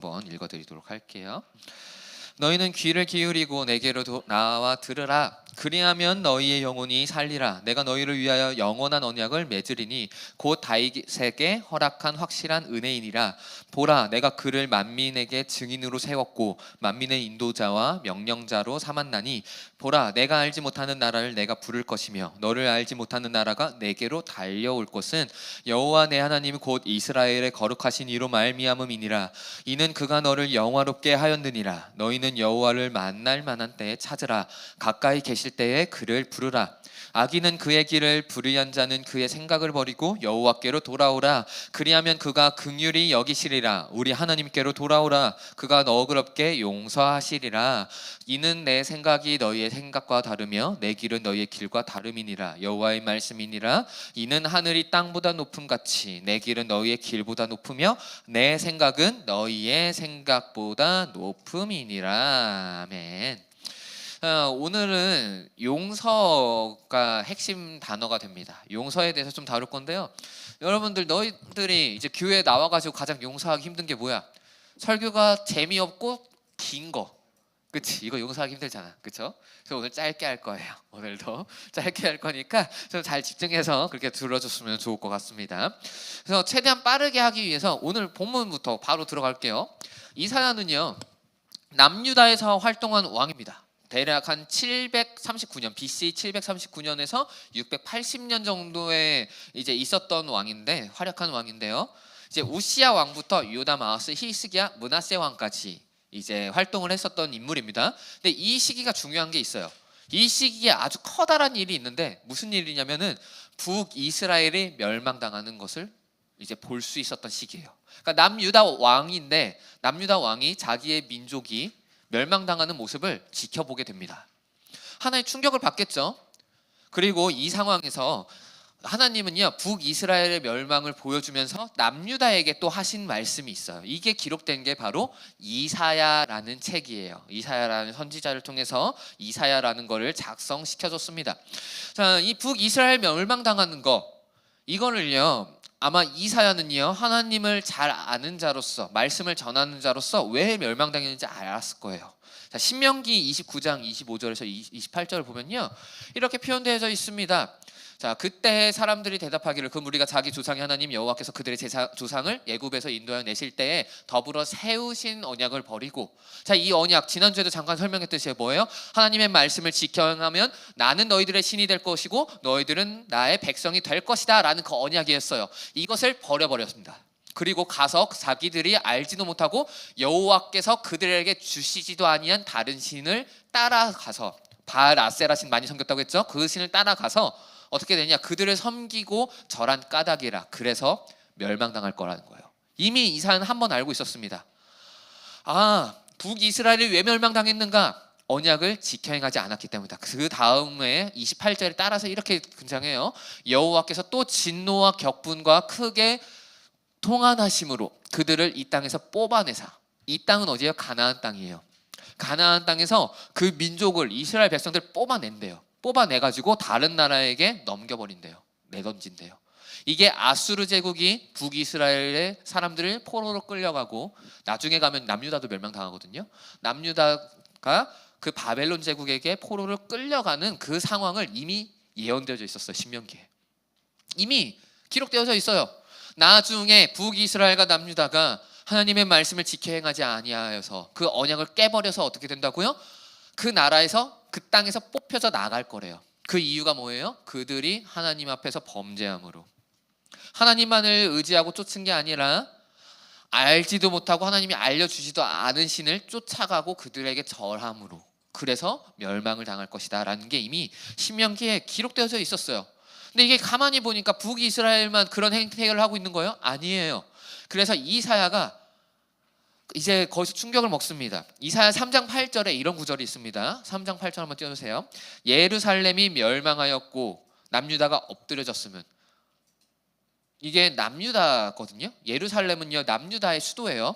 한번 읽어드리도록 할게요. 너희는 귀를 기울이고 내게로 나와 들으라. 그리하면 너희의 영혼이 살리라. 내가 너희를 위하여 영원한 언약을 맺으리니 곧 다윗에게 허락한 확실한 은혜이니라. 보라, 내가 그를 만민에게 증인으로 세웠고 만민의 인도자와 명령자로 삼았나니 보라, 내가 알지 못하는 나라를 내가 부를 것이며 너를 알지 못하는 나라가 내게로 달려올 것은 여호와 내 하나님 곧 이스라엘의 거룩하신 이로 말미암음이니라. 이는 그가 너를 영화롭게 하였느니라. 너희는 여호와를 만날 만한 때에 찾으라. 가까이 계실 때에 그를 부르라. 악인은 그의 길을 불의한 자는 그의 생각을 버리고 여호와께로 돌아오라. 그리하면 그가 긍휼히 여기시리라. 우리 하나님께로 돌아오라. 그가 너그럽게 용서하시리라. 이는 내 생각이 너희의 생각과 다르며 내 길은 너희의 길과 다름이니라. 여호와의 말씀이니라. 이는 하늘이 땅보다 높음 같이 내 길은 너희의 길보다 높으며 내 생각은 너희의 생각보다 높음이니라. 아멘. 오늘은 용서가 핵심 단어가 됩니다. 용서에 대해서 좀 다룰 건데요. 여러분들, 너희들이 이제 교회에 나와가지고 가장 용서하기 힘든 게 뭐야? 설교가 재미없고 긴 거. 그치? 이거 용서하기 힘들잖아. 그쵸? 그래서 오늘 짧게 할 거예요. 오늘도 짧게 할 거니까 좀 잘 집중해서 그렇게 들어줬으면 좋을 것 같습니다. 그래서 최대한 빠르게 하기 위해서 오늘 본문부터 바로 들어갈게요. 이사야는요, 남유다에서 활동한 왕입니다. 대략 한 739년 BC 739년에서 680년 정도에 이제 있었던 왕인데, 활약한 왕인데요. 이제 우시야 왕부터 요담, 아하스, 히스기야, 므낫세 왕까지 이제 활동을 했었던 인물입니다. 근데 이 시기가 중요한 게 있어요. 이 시기에 아주 커다란 일이 있는데 무슨 일이냐면은 북이스라엘이 멸망당하는 것을 이제 볼 수 있었던 시기예요. 그러니까 남유다 왕인데 남유다 왕이 자기의 민족이 멸망당하는 모습을 지켜보게 됩니다. 하나의 충격을 받겠죠. 그리고 이 상황에서 하나님은요, 북이스라엘의 멸망을 보여주면서 남유다에게 또 하신 말씀이 있어요. 이게 기록된 게 바로 이사야라는 책이에요. 이사야라는 선지자를 통해서 이사야라는 거를 작성시켜줬습니다. 자, 이 북이스라엘 멸망당하는 거, 이거를요, 아마 이사야는요, 하나님을 잘 아는 자로서, 말씀을 전하는 자로서 왜 멸망당했는지 알았을 거예요. 자, 신명기 29장 25절에서 28절을 보면요, 이렇게 표현되어져 있습니다. 자, 그때 사람들이 대답하기를 그 무리가 자기 조상의 하나님 여호와께서 그들의 조상을 애굽에서 인도하여 내실 때에 더불어 세우신 언약을 버리고, 자, 이 언약 지난주에도 잠깐 설명했듯이 뭐예요? 하나님의 말씀을 지켜 행하면 나는 너희들의 신이 될 것이고 너희들은 나의 백성이 될 것이다 라는 그 언약이었어요. 이것을 버려버렸습니다. 그리고 가서 자기들이 알지도 못하고 여호와께서 그들에게 주시지도 아니한 다른 신을 따라가서, 바알 아세라 신 많이 섬겼다고 했죠? 그 신을 따라가서 어떻게 되냐? 그들을 섬기고 절한 까닭이라. 그래서 멸망당할 거라는 거예요. 이미 이사야는 한 번 알고 있었습니다. 아, 북이스라엘이 왜 멸망당했는가? 언약을 지켜 행하지 않았기 때문이다. 그 다음에 28절에 따라서 이렇게 등장해요. 여호와께서 또 진노와 격분과 크게 통한하심으로 그들을 이 땅에서 뽑아내사. 이 땅은 어디예요? 가나안 땅이에요. 가나안 땅에서 그 민족을, 이스라엘 백성들 뽑아낸대요. 뽑아내가지고 다른 나라에게 넘겨버린대요. 내던진대요. 이게 아수르 제국이 북이스라엘의 사람들을 포로로 끌려가고, 나중에 가면 남유다도 멸망당하거든요. 남유다가 그 바벨론 제국에게 포로를 끌려가는 그 상황을 이미 예언되어져 있었어요. 신명기에 이미 기록되어져 있어요. 나중에 북이스라엘과 남유다가 하나님의 말씀을 지켜 행하지 아니하여서 그 언약을 깨버려서 어떻게 된다고요? 그 나라에서, 그 땅에서 뽑혀져 나갈 거래요. 그 이유가 뭐예요? 그들이 하나님 앞에서 범죄함으로. 하나님만을 의지하고 쫓은 게 아니라 알지도 못하고 하나님이 알려주지도 않은 신을 쫓아가고 그들에게 절함으로, 그래서 멸망을 당할 것이다 라는 게 이미 신명기에 기록되어져 있었어요. 근데 이게 가만히 보니까 북이스라엘만 그런 행태를 하고 있는 거예요? 아니에요. 그래서 이사야가 이제 거기서 충격을 먹습니다. 이사야 3장 8절에 이런 구절이 있습니다. 3장 8절 한번 띄워주세요. 예루살렘이 멸망하였고 남유다가 엎드려졌으면. 이게 남유다거든요. 예루살렘은요, 남유다의 수도예요.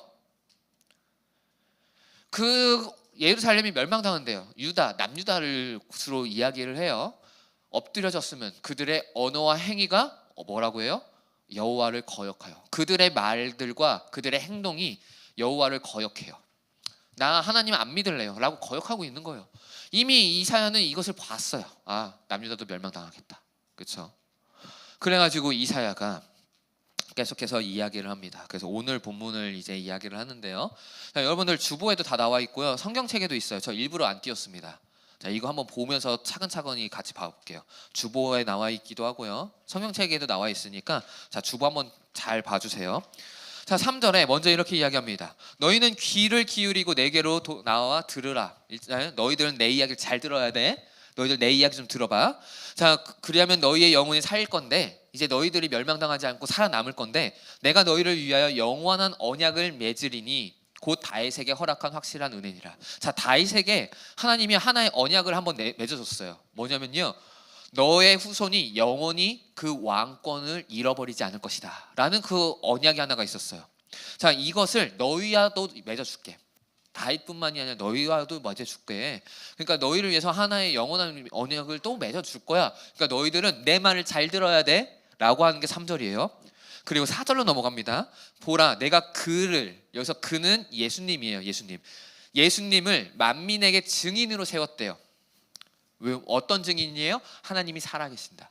그 예루살렘이 멸망당한대요. 유다, 남유다를 주로 이야기를 해요. 엎드려졌으면 그들의 언어와 행위가 뭐라고 해요? 여호와를 거역하여. 그들의 말들과 그들의 행동이 여호와를 거역해요. 나 하나님 안 믿을래요 라고 거역하고 있는 거예요. 이미 이사야는 이것을 봤어요. 아, 남유다도 멸망당하겠다. 그렇죠? 그래가지고 이사야가 계속해서 이야기를 합니다. 그래서 오늘 본문을 이제 이야기를 하는데요. 자, 여러분들 주보에도 다 나와 있고요. 성경책에도 있어요. 저 일부러 안 띄웠습니다. 자, 이거 한번 보면서 차근차근히 같이 봐볼게요. 주보에 나와 있기도 하고요. 성경책에도 나와 있으니까 자, 주보 한번 잘 봐주세요. 자, 3절에 먼저 이렇게 이야기합니다. 너희는 귀를 기울이고 내게로 나와 들으라. 일단 너희들은 내 이야기를 잘 들어야 돼. 너희들 내 이야기 좀 들어봐. 자, 그리하면 너희의 영혼이 살 건데, 이제 너희들이 멸망당하지 않고 살아남을 건데, 내가 너희를 위하여 영원한 언약을 맺으리니 곧 다윗에게 허락한 확실한 은혜니라. 자, 다윗에게 하나님이 하나의 언약을 한번 맺어줬어요. 뭐냐면요, 너의 후손이 영원히 그 왕권을 잃어버리지 않을 것이다 라는 그 언약이 하나가 있었어요. 자, 이것을 너희와도 맺어줄게. 다윗뿐만이 아니라 너희와도 맺어줄게. 그러니까 너희를 위해서 하나의 영원한 언약을 또 맺어줄 거야. 그러니까 너희들은 내 말을 잘 들어야 돼 라고 하는 게 3절이에요. 그리고 4절로 넘어갑니다. 보라, 내가 그를, 여기서 그는 예수님이에요. 예수님을 만민에게 증인으로 세웠대요. 왜, 어떤 증인이에요? 하나님이 살아계신다.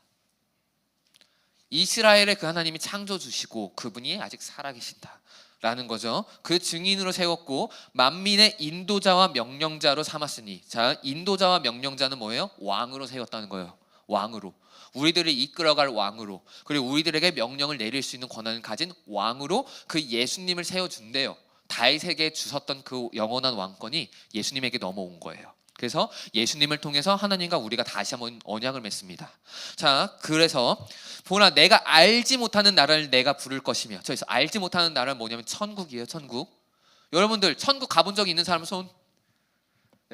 이스라엘의 그 하나님이 창조주시고 그분이 아직 살아계신다 라는 거죠. 그 증인으로 세웠고 만민의 인도자와 명령자로 삼았으니, 자, 인도자와 명령자는 뭐예요? 왕으로 세웠다는 거예요. 왕으로, 우리들을 이끌어갈 왕으로, 그리고 우리들에게 명령을 내릴 수 있는 권한을 가진 왕으로 그 예수님을 세워준대요. 다윗에게 주셨던 그 영원한 왕권이 예수님에게 넘어온 거예요. 그래서 예수님을 통해서 하나님과 우리가 다시 한번 언약을 맺습니다. 자, 그래서 보라, 내가 알지 못하는 나라를 내가 부를 것이며, 저기서 알지 못하는 나라는 뭐냐면 천국이에요. 천국. 여러분들 천국 가본 적 있는 사람 손?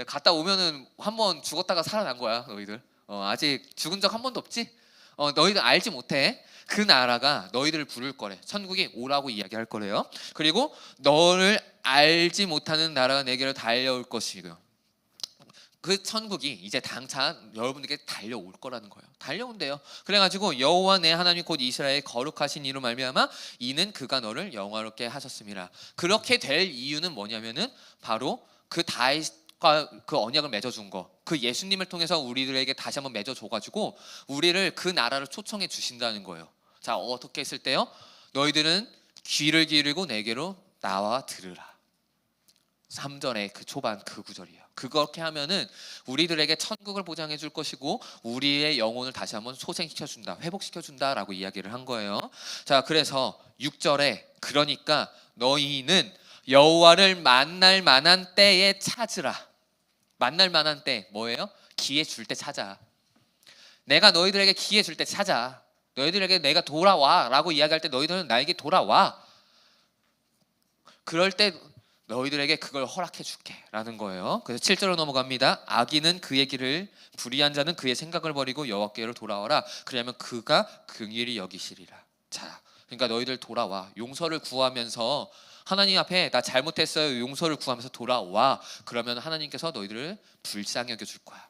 갔다 오면은 한번 죽었다가 살아난 거야. 너희들 아직 죽은 적 한 번도 없지? 너희들 알지 못해. 그 나라가 너희들을 부를 거래. 천국이 오라고 이야기할 거래요. 그리고 너를 알지 못하는 나라가 내게로 달려올 것이고요. 그 천국이 이제 당차 여러분들에게 달려올 거라는 거예요. 달려온대요. 그래가지고 여호와 내 하나님 곧 이스라엘 거룩하신 이로 말미암아 이는 그가 너를 영화롭게 하셨음이라. 그렇게 될 이유는 뭐냐면은 바로 그 다윗과 그 언약을 맺어준 거, 그 예수님을 통해서 우리들에게 다시 한번 맺어줘가지고 우리를 그 나라로 초청해 주신다는 거예요. 자, 어떻게 했을 때요? 너희들은 귀를 기울이고 내게로 나와 들으라. 3절의 그 초반 그 구절이에요. 그렇게 하면은 우리들에게 천국을 보장해 줄 것이고 우리의 영혼을 다시 한번 소생시켜 준다, 회복시켜 준다라고 이야기를 한 거예요. 자, 그래서 6절에 그러니까 너희는 여호와를 만날 만한 때에 찾으라. 만날 만한 때 뭐예요? 기회 줄 때 찾아. 내가 너희들에게 기회 줄 때 찾아. 너희들에게 내가 돌아와라고 이야기할 때 너희들은 나에게 돌아와. 그럴 때 너희들에게 그걸 허락해 줄게 라는 거예요. 그래서 7절로 넘어갑니다. 악인은 그의 길을, 불의한 자는 그의 생각을 버리고 여호와께로 돌아와라. 그러면 그가 긍휼히 여기시리라. 자, 그러니까 너희들 돌아와. 용서를 구하면서 하나님 앞에 나 잘못했어요, 용서를 구하면서 돌아와. 그러면 하나님께서 너희들을 불쌍히 여겨줄 거야.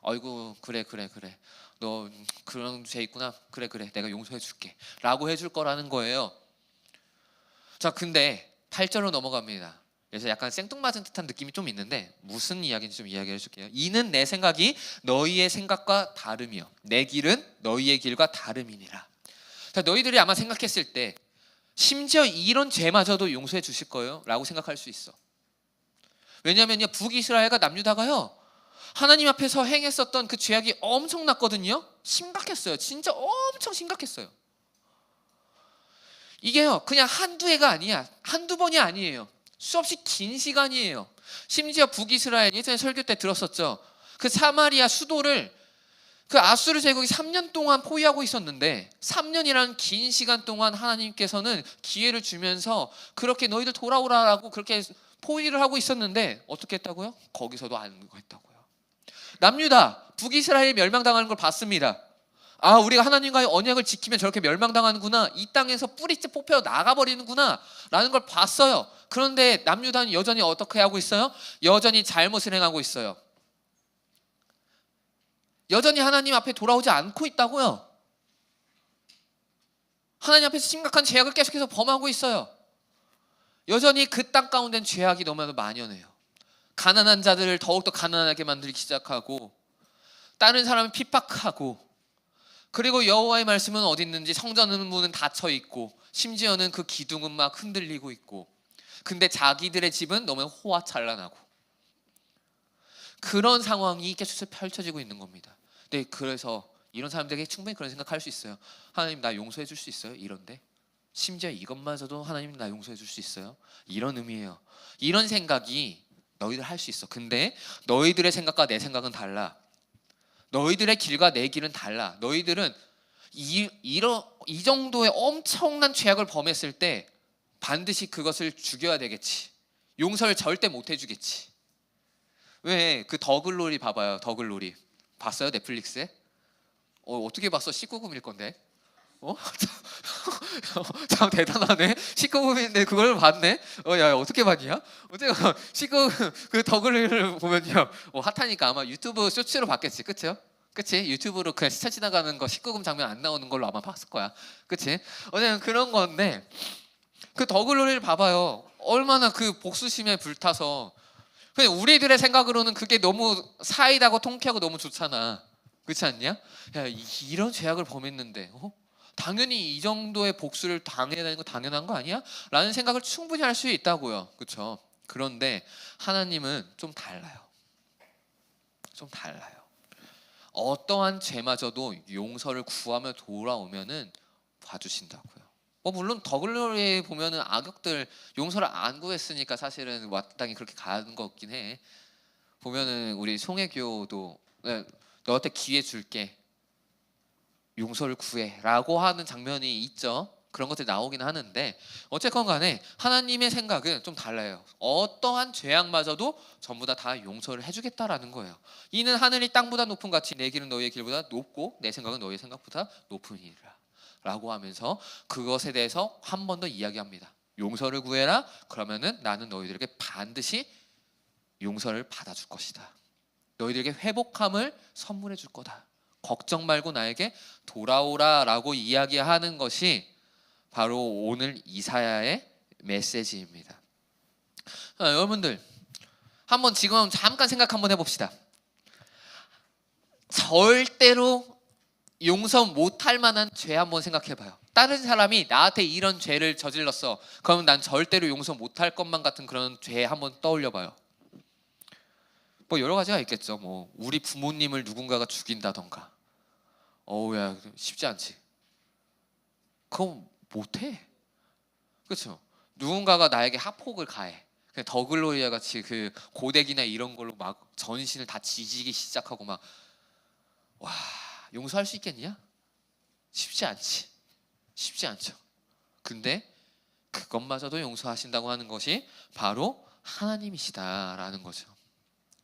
아이고, 그래 너 그런 죄 있구나. 그래 내가 용서해 줄게 라고 해줄 거라는 거예요. 자, 근데 8절로 넘어갑니다. 그래서 약간 생뚱맞은 듯한 느낌이 좀 있는데 무슨 이야기인지 좀 이야기해 줄게요. 이는 내 생각이 너희의 생각과 다름이요 내 길은 너희의 길과 다름이니라. 자, 너희들이 아마 생각했을 때 심지어 이런 죄마저도 용서해 주실 거예요 라고 생각할 수 있어. 왜냐하면요, 북이스라엘과 남유다가요 하나님 앞에서 행했었던 그 죄악이 엄청났거든요. 심각했어요. 진짜 엄청 심각했어요. 이게요 그냥 한두 해가 아니야. 한두 번이 아니에요. 수없이 긴 시간이에요. 심지어 북이스라엘, 예전에 설교 때 들었었죠. 그 사마리아 수도를 그 아수르 제국이 3년 동안 포위하고 있었는데 3년이라는 긴 시간 동안 하나님께서는 기회를 주면서 그렇게 너희들 돌아오라라고 그렇게 포위를 하고 있었는데 어떻게 했다고요? 거기서도 안 했다고요. 남유다, 북이스라엘이 멸망당하는 걸 봤습니다. 아, 우리가 하나님과의 언약을 지키면 저렇게 멸망당하는구나, 이 땅에서 뿌리째 뽑혀 나가버리는구나 라는 걸 봤어요. 그런데 남유다는 여전히 어떻게 하고 있어요? 여전히 잘못을 행하고 있어요. 여전히 하나님 앞에 돌아오지 않고 있다고요. 하나님 앞에서 심각한 죄악을 계속해서 범하고 있어요. 여전히 그 땅 가운데는 죄악이 너무나도 만연해요. 가난한 자들을 더욱더 가난하게 만들기 시작하고 다른 사람을 핍박하고, 그리고 여호와의 말씀은 어디 있는지 성전 문은 닫혀 있고 심지어는 그 기둥은 막 흔들리고 있고, 근데 자기들의 집은 너무 호화찬란하고 그런 상황이 계속 펼쳐지고 있는 겁니다. 네, 그래서 이런 사람들에게 충분히 그런 생각할 수 있어요. 하나님 나 용서해 줄 수 있어요? 이런데 심지어 이것마저도 하나님 나 용서해 줄 수 있어요? 이런 의미예요. 이런 생각이 너희들 할 수 있어. 근데 너희들의 생각과 내 생각은 달라. 너희들의 길과 내 길은 달라. 너희들은 이 정도의 엄청난 죄악을 범했을 때 반드시 그것을 죽여야 되겠지. 용서를 절대 못 해주겠지. 왜 그 더글로리 봐봐요. 더글로리 봤어요? 넷플릭스에? 어떻게 봤어? 19금일 건데. 참 대단하네. 19금인데 그걸 봤네. 야 어떻게 봤냐? 어제가 19금 그 더글로리를 보면요. 핫하니까 아마 유튜브 쇼츠로 봤겠지, 그렇죠? 그치? 유튜브로 그냥 스쳐 지나가는 거 19금 장면 안 나오는 걸로 아마 봤을 거야. 그치? 어제는 그런 건데 그 더글로리를 봐봐요. 얼마나 그 복수심에 불타서, 그냥 우리들의 생각으로는 그게 너무 사이다고 통쾌하고 너무 좋잖아. 그렇지 않냐? 야, 이런 죄악을 범했는데 당연히 이 정도의 복수를 당해야 되는 거 당연한 거 아니야? 라는 생각을 충분히 할 수 있다고요. 그렇죠? 그런데 하나님은 좀 달라요. 좀 달라요. 어떠한 죄마저도 용서를 구하며 돌아오면은 봐주신다고요. 물론 더글로리에 보면은 악역들 용서를 안 구했으니까 사실은 마땅히 그렇게 가는 것 같긴 해. 보면은 우리 송혜교도 너한테 기회 줄게, 용서를 구해라고 하는 장면이 있죠. 그런 것들이 나오긴 하는데 어쨌건 간에 하나님의 생각은 좀 달라요. 어떠한 죄악마저도 전부 다 용서를 해주겠다라는 거예요. 이는 하늘이 땅보다 높은 같이 내 길은 너희의 길보다 높고 내 생각은 너희의 생각보다 높으니라 라고 하면서 그것에 대해서 한 번 더 이야기합니다. 용서를 구해라. 그러면은 나는 너희들에게 반드시 용서를 받아줄 것이다. 너희들에게 회복함을 선물해 줄 거다. 걱정 말고 나에게 돌아오라 라고 이야기하는 것이 바로 오늘 이사야의 메시지입니다. 여러분들 한번 지금 잠깐 생각 한번 해봅시다. 절대로 용서 못할 만한 죄 한번 생각해봐요. 다른 사람이 나한테 이런 죄를 저질렀어. 그럼 난 절대로 용서 못할 것만 같은 그런 죄 한번 떠올려봐요. 여러 가지가 있겠죠. 우리 부모님을 누군가가 죽인다던가. 야 쉽지 않지. 그건 못해. 그렇죠. 누군가가 나에게 학폭을 가해. 더글로리아 같이 그 고데기나 이런 걸로 막 전신을 다 지지기 시작하고 막, 와, 용서할 수 있겠냐? 쉽지 않지. 쉽지 않죠. 근데 그것마저도 용서하신다고 하는 것이 바로 하나님이시다라는 거죠.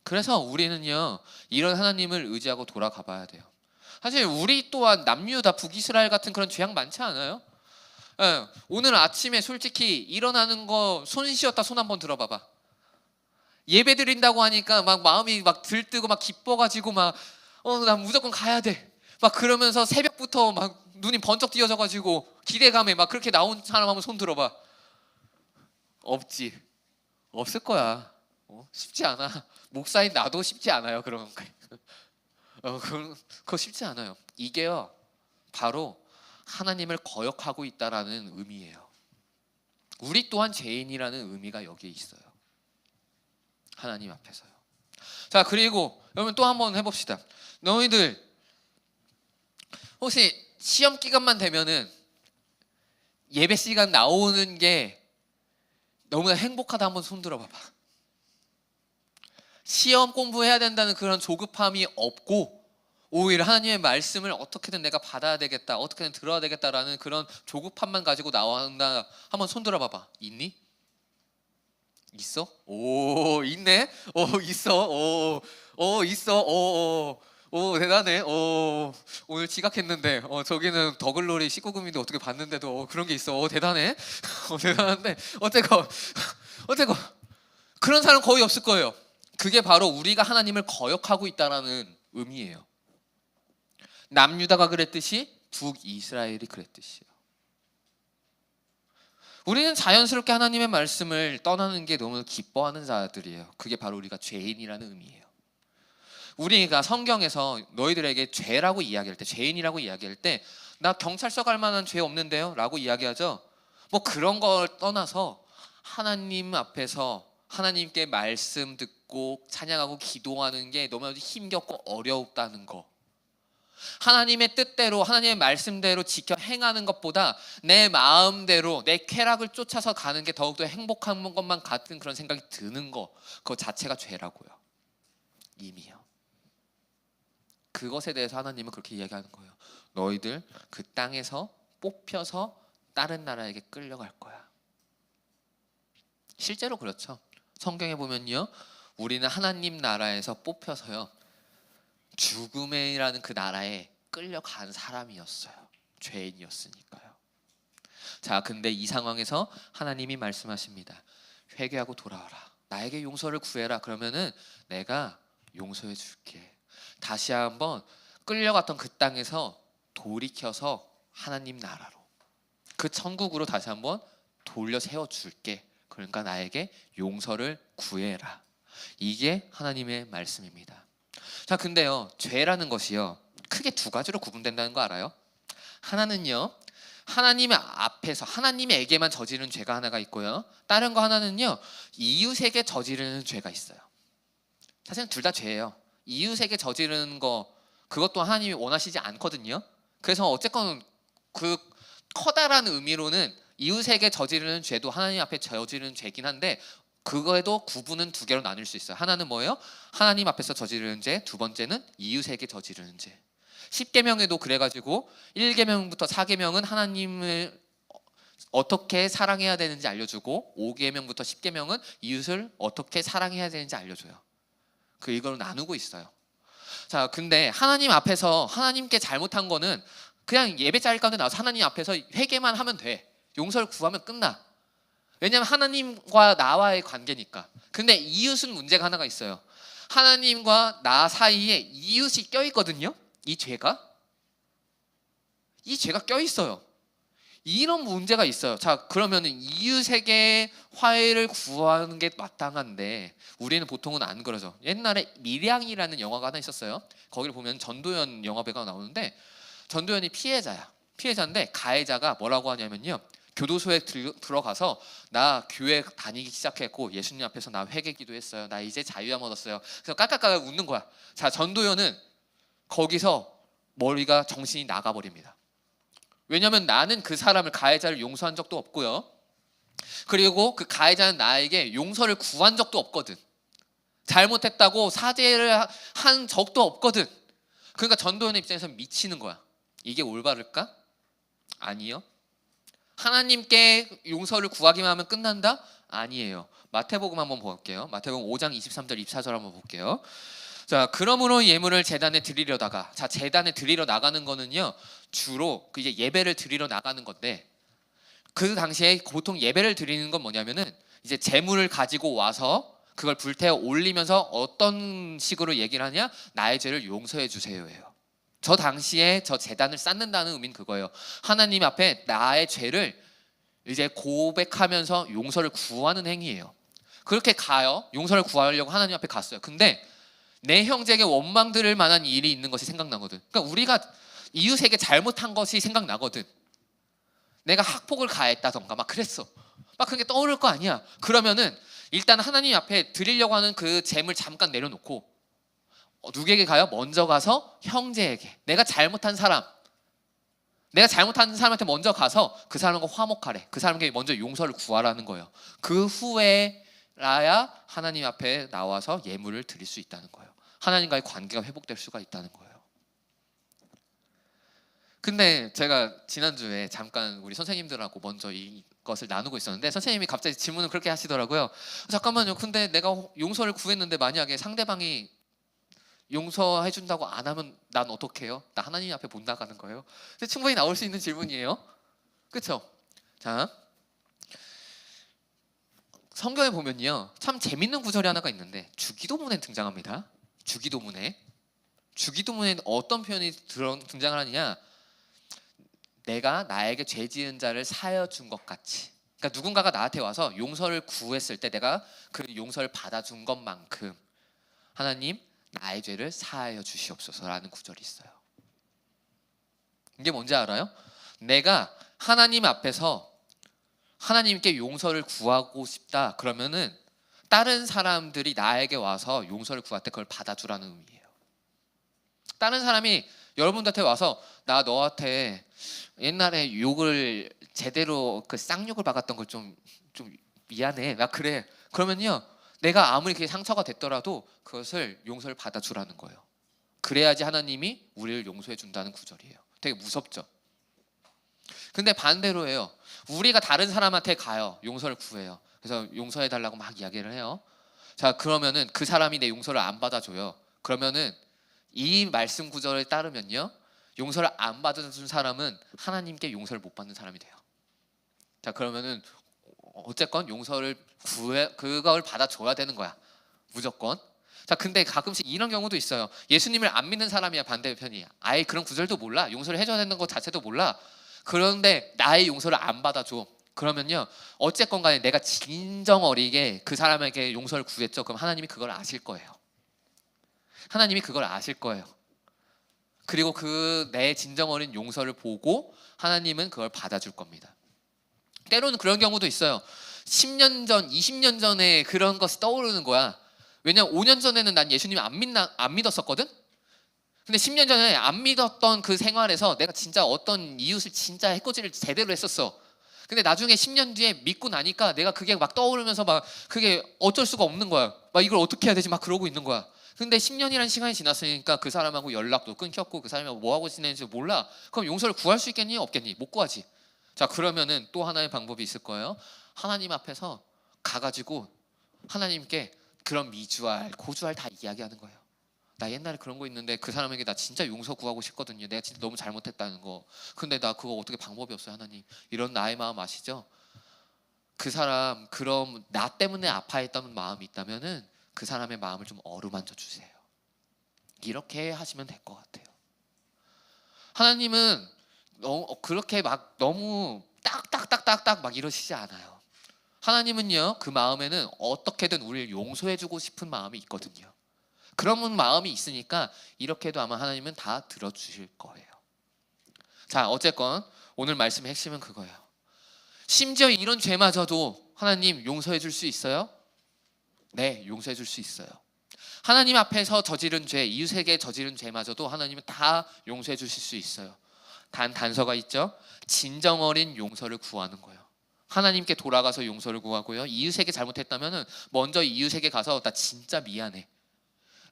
그래서 우리는요 이런 하나님을 의지하고 돌아가 봐야 돼요. 사실 우리 또한 남유다 북이스라엘 같은 그런 죄악 많지 않아요? 오늘 아침에 솔직히 일어나는 거 손 쉬었다 손 한번 들어봐봐. 예배 드린다고 하니까 막 마음이 막 들뜨고 막 기뻐가지고 막 난 무조건 가야 돼 막 그러면서 새벽부터 막 눈이 번쩍 띄어져가지고 기대감에 막 그렇게 나온 사람 한번 손 들어봐. 없지. 없을 거야. 쉽지 않아. 목사인 나도 쉽지 않아요. 그런 거. 그거 쉽지 않아요. 이게요 바로 하나님을 거역하고 있다라는 의미예요. 우리 또한 죄인이라는 의미가 여기에 있어요. 하나님 앞에서요. 자, 그리고 여러분 또 한번 해봅시다. 너희들 혹시 시험 기간만 되면은 예배 시간 나오는 게 너무나 행복하다 한번 손 들어봐봐. 시험 공부해야 된다는 그런 조급함이 없고 오히려 하나님의 말씀을 어떻게든 내가 받아야 되겠다, 어떻게든 들어야 되겠다라는 그런 조급함만 가지고 나온다. 한번 손 들어봐봐. 있니? 있어? 오, 있네. 오, 있어. 오, 있어. 오, 대단해. 오늘 지각했는데 저기는 더글로리 19금인데 어떻게 봤는데도 그런 게 있어. 대단해. 대단한데 어쨌건 그런 사람 거의 없을 거예요. 그게 바로 우리가 하나님을 거역하고 있다라는 의미예요. 남유다가 그랬듯이 북이스라엘이 그랬듯이요. 우리는 자연스럽게 하나님의 말씀을 떠나는 게 너무 기뻐하는 자들이에요. 그게 바로 우리가 죄인이라는 의미예요. 우리가 성경에서 너희들에게 죄라고 이야기할 때, 죄인이라고 이야기할 때, 나 경찰서 갈 만한 죄 없는데요? 라고 이야기하죠. 뭐 그런 걸 떠나서 하나님 앞에서 하나님께 말씀 듣고 찬양하고 기도하는 게 너무나도 힘겹고 어렵다는 거, 하나님의 뜻대로 하나님의 말씀대로 지켜 행하는 것보다 내 마음대로 내 쾌락을 쫓아서 가는 게 더욱더 행복한 것만 같은 그런 생각이 드는 거, 그거 자체가 죄라고요. 이미요. 그것에 대해서 하나님은 그렇게 이야기하는 거예요. 너희들 그 땅에서 뽑혀서 다른 나라에게 끌려갈 거야. 실제로 그렇죠. 성경에 보면요, 우리는 하나님 나라에서 뽑혀서요, 죽음이라는 그 나라에 끌려간 사람이었어요. 죄인이었으니까요. 자, 근데 이 상황에서 하나님이 말씀하십니다. 회개하고 돌아와라. 나에게 용서를 구해라. 그러면은 내가 용서해 줄게. 다시 한번 끌려갔던 그 땅에서 돌이켜서 하나님 나라로, 그 천국으로 다시 한번 돌려 세워 줄게. 그러니까 나에게 용서를 구해라. 이게 하나님의 말씀입니다. 자, 근데요, 죄라는 것이요, 크게 두 가지로 구분된다는 거 알아요? 하나는요, 하나님의 앞에서 하나님에게만 저지른 죄가 하나가 있고요, 다른 거 하나는요, 이웃에게 저지르는 죄가 있어요. 사실은 둘 다 죄예요. 이웃에게 저지르는 거, 그것도 하나님이 원하시지 않거든요. 그래서 어쨌건 그 커다란 의미로는 이웃에게 저지르는 죄도 하나님 앞에 저지르는 죄긴 한데, 그거에도 구분은 두 개로 나눌 수 있어요. 하나는 뭐예요? 하나님 앞에서 저지르는 죄, 두 번째는 이웃에게 저지르는 죄. 10계명에도 그래가지고 1계명부터 4계명은 하나님을 어떻게 사랑해야 되는지 알려주고, 5계명부터 10계명은 이웃을 어떻게 사랑해야 되는지 알려줘요. 이걸 나누고 있어요. 자, 근데 하나님 앞에서 하나님께 잘못한 거는 그냥 예배 자리 가운데 나와서 하나님 앞에서 회개만 하면 돼. 용서를 구하면 끝나. 왜냐하면 하나님과 나와의 관계니까. 근데 이웃은 문제가 하나가 있어요. 하나님과 나 사이에 이웃이 껴있거든요. 이 죄가 껴있어요. 이런 문제가 있어요. 자, 그러면 이웃에게 화해를 구하는 게 마땅한데 우리는 보통은 안 그러죠. 옛날에 밀양이라는 영화가 하나 있었어요. 거기를 보면 전도연 영화배우가 나오는데, 전도연이 피해자인데 가해자가 뭐라고 하냐면요, 교도소에 들어가서 나 교회 다니기 시작했고 예수님 앞에서 나 회개 기도했어요. 나 이제 자유함 얻었어요. 그래서 깔깔깔 웃는 거야. 자, 전도연은 거기서 머리가 정신이 나가버립니다. 왜냐하면 나는 그 사람을, 가해자를 용서한 적도 없고요, 그리고 그 가해자는 나에게 용서를 구한 적도 없거든. 잘못했다고 사죄를 한 적도 없거든. 그러니까 전도연의 입장에서 미치는 거야. 이게 올바를까? 아니요. 하나님께 용서를 구하기만 하면 끝난다? 아니에요. 마태복음 한번 볼게요. 마태복음 5장 23절 24절 한번 볼게요. 자, 그러므로 예물을 제단에 드리려다가, 자, 제단에 드리러 나가는 거는요, 주로 이제 예배를 드리러 나가는 건데, 그 당시에 보통 예배를 드리는 건 뭐냐면은 이제 제물을 가지고 와서 그걸 불태워 올리면서 어떤 식으로 얘기를 하냐? 나의 죄를 용서해 주세요예요. 저 당시에 저 제단을 쌓는다는 의미는 그거예요. 하나님 앞에 나의 죄를 이제 고백하면서 용서를 구하는 행위예요. 그렇게 가요. 용서를 구하려고 하나님 앞에 갔어요. 근데 내 형제에게 원망 들을 만한 일이 있는 것이 생각나거든. 그러니까 우리가 이웃에게 잘못한 것이 생각나거든. 내가 학폭을 가했다던가 막 그랬어. 막 그게 떠오를 거 아니야. 그러면은 일단 하나님 앞에 드리려고 하는 그 재물 잠깐 내려놓고 누구에게 가요? 먼저 가서 형제에게, 내가 잘못한 사람한테 먼저 가서 그 사람과 화목하래. 그 사람에게 먼저 용서를 구하라는 거예요. 그 후에라야 하나님 앞에 나와서 예물을 드릴 수 있다는 거예요. 하나님과의 관계가 회복될 수가 있다는 거예요. 근데 제가 지난주에 잠깐 우리 선생님들하고 먼저 이것을 나누고 있었는데, 선생님이 갑자기 질문을 그렇게 하시더라고요. 잠깐만요. 근데 내가 용서를 구했는데 만약에 상대방이 용서해 준다고 안 하면 난 어떻게 해요? 나 하나님 앞에 못 나가는 거예요? 근데 충분히 나올 수 있는 질문이에요. 그렇죠? 자, 성경에 보면요, 참 재밌는 구절이 하나가 있는데 주기도문에 등장합니다. 주기도문에 어떤 표현이 등장을 하느냐? 내가 나에게 죄 지은 자를 사하여 준 것 같이. 그러니까 그러니까 누군가가 나한테 와서 용서를 구했을 때 내가 그 용서를 받아준 것만큼 하나님 나의 죄를 사하여 주시옵소서라는 구절이 있어요. 이게 뭔지 알아요? 내가 하나님 앞에서 하나님께 용서를 구하고 싶다 그러면은 다른 사람들이 나에게 와서 용서를 구할 때 그걸 받아주라는 의미예요. 다른 사람이 여러분들한테 와서 나 너한테 옛날에 욕을 제대로 그 쌍욕을 박았던 걸 좀 미안해 나 그래 그러면요 내가 아무리 그게 상처가 됐더라도 그것을 용서를 받아주라는 거예요. 그래야지 하나님이 우리를 용서해 준다는 구절이에요. 되게 무섭죠. 근데 반대로 해요. 우리가 다른 사람한테 가요. 용서를 구해요. 그래서 용서해 달라고 막 이야기를 해요. 자 그러면은 그 사람이 내 용서를 안 받아줘요. 그러면은 이 말씀 구절에 따르면요 용서를 안 받아준 사람은 하나님께 용서를 못 받는 사람이 돼요. 자 그러면은 어쨌건 용서를 구해 그걸 받아줘야 되는 거야 무조건. 자 근데 가끔씩 이런 경우도 있어요. 예수님을 안 믿는 사람이야 반대편이 아예 그런 구절도 몰라 용서를 해줘야 되는 것 자체도 몰라. 그런데 나의 용서를 안 받아줘. 그러면요 어쨌건 간에 내가 진정 어리게 그 사람에게 용서를 구했죠. 그럼 하나님이 그걸 아실 거예요. 하나님이 그걸 아실 거예요. 그리고 그 내 진정 어린 용서를 보고 하나님은 그걸 받아줄 겁니다. 때로는 그런 경우도 있어요. 10년 전, 20년 전에 그런 것이 떠오르는 거야. 왜냐면 5년 전에는 난 예수님 안 믿었었거든. 근데 10년 전에 안 믿었던 그 생활에서 내가 진짜 어떤 이웃을 진짜 해코지를 제대로 했었어. 근데 나중에 10년 뒤에 믿고 나니까 내가 그게 막 떠오르면서 막 그게 어쩔 수가 없는 거야. 막 이걸 어떻게 해야 되지 막 그러고 있는 거야. 근데 10년이라는 시간이 지났으니까 그 사람하고 연락도 끊겼고 그 사람이 뭐하고 지내는지 몰라. 그럼 용서를 구할 수 있겠니? 없겠니? 못 구하지. 자 그러면은 또 하나의 방법이 있을 거예요. 하나님 앞에서 가가지고 하나님께 그런 미주알 고주알 다 이야기하는 거예요. 나 옛날에 그런 거 있는데 그 사람에게 나 진짜 용서 구하고 싶거든요. 내가 진짜 너무 잘못했다는 거. 근데 나 그거 어떻게 방법이 없어요 하나님. 이런 나의 마음 아시죠? 그 사람 그럼 나 때문에 아파했던 마음이 있다면은 그 사람의 마음을 좀 어루만져 주세요. 이렇게 하시면 될 것 같아요. 하나님은 그렇게 막 너무 딱딱딱딱딱 막 이러시지 않아요. 하나님은요 그 마음에는 어떻게든 우리를 용서해주고 싶은 마음이 있거든요. 그런 마음이 있으니까 이렇게도 아마 하나님은 다 들어주실 거예요. 자 어쨌건 오늘 말씀의 핵심은 그거예요. 심지어 이런 죄마저도 하나님 용서해 줄 수 있어요? 네, 용서해 줄 수 있어요. 하나님 앞에서 저지른 죄, 이웃에게 저지른 죄마저도 하나님은 다 용서해 주실 수 있어요. 단 단서가 있죠. 진정 어린 용서를 구하는 거예요. 하나님께 돌아가서 용서를 구하고요. 이웃에게 잘못했다면은 먼저 이웃에게 가서 나 진짜 미안해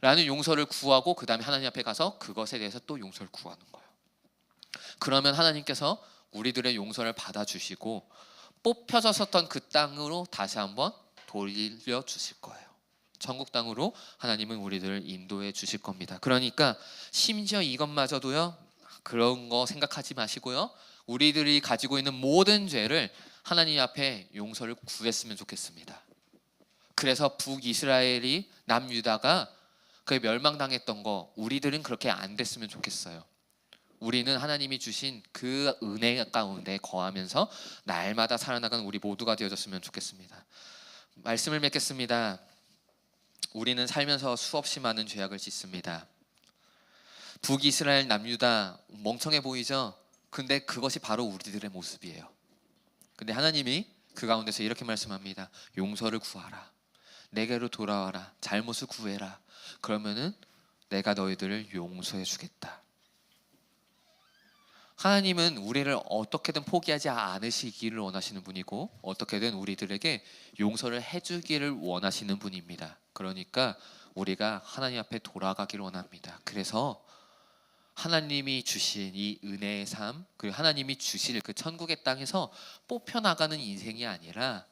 라는 용서를 구하고 그 다음에 하나님 앞에 가서 그것에 대해서 또 용서를 구하는 거예요. 그러면 하나님께서 우리들의 용서를 받아주시고 뽑혀졌었던 그 땅으로 다시 한번 돌려주실 거예요. 천국 땅으로 하나님은 우리들을 인도해 주실 겁니다. 그러니까 심지어 이것마저도요 그런 거 생각하지 마시고요 우리들이 가지고 있는 모든 죄를 하나님 앞에 용서를 구했으면 좋겠습니다. 그래서 북이스라엘이 남유다가 그 멸망당했던 거 우리들은 그렇게 안 됐으면 좋겠어요. 우리는 하나님이 주신 그 은혜 가운데 거하면서 날마다 살아나가는 우리 모두가 되어졌으면 좋겠습니다. 말씀을 맺겠습니다. 우리는 살면서 수없이 많은 죄악을 짓습니다. 북이스라엘 남유다 멍청해 보이죠? 근데 그것이 바로 우리들의 모습이에요. 근데 하나님이 그 가운데서 이렇게 말씀합니다. 용서를 구하라. 내게로 돌아와라. 잘못을 구해라. 그러면은 내가 너희들을 용서해 주겠다. 하나님은 우리를 어떻게든 포기하지 않으시기를 원하시는 분이고 어떻게든 우리들에게 용서를 해주기를 원하시는 분입니다. 그러니까 우리가 하나님 앞에 돌아가기를 원합니다. 그래서 하나님이 주신 이 은혜의 삶 그리고 하나님이 주실 그 천국의 땅에서 뽑혀나가는 인생이 아니라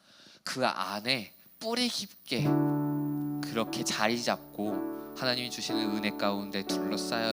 그 안에 뿌리 깊게 그렇게 자리 잡고 하나님이 주시는 은혜 가운데 둘러싸여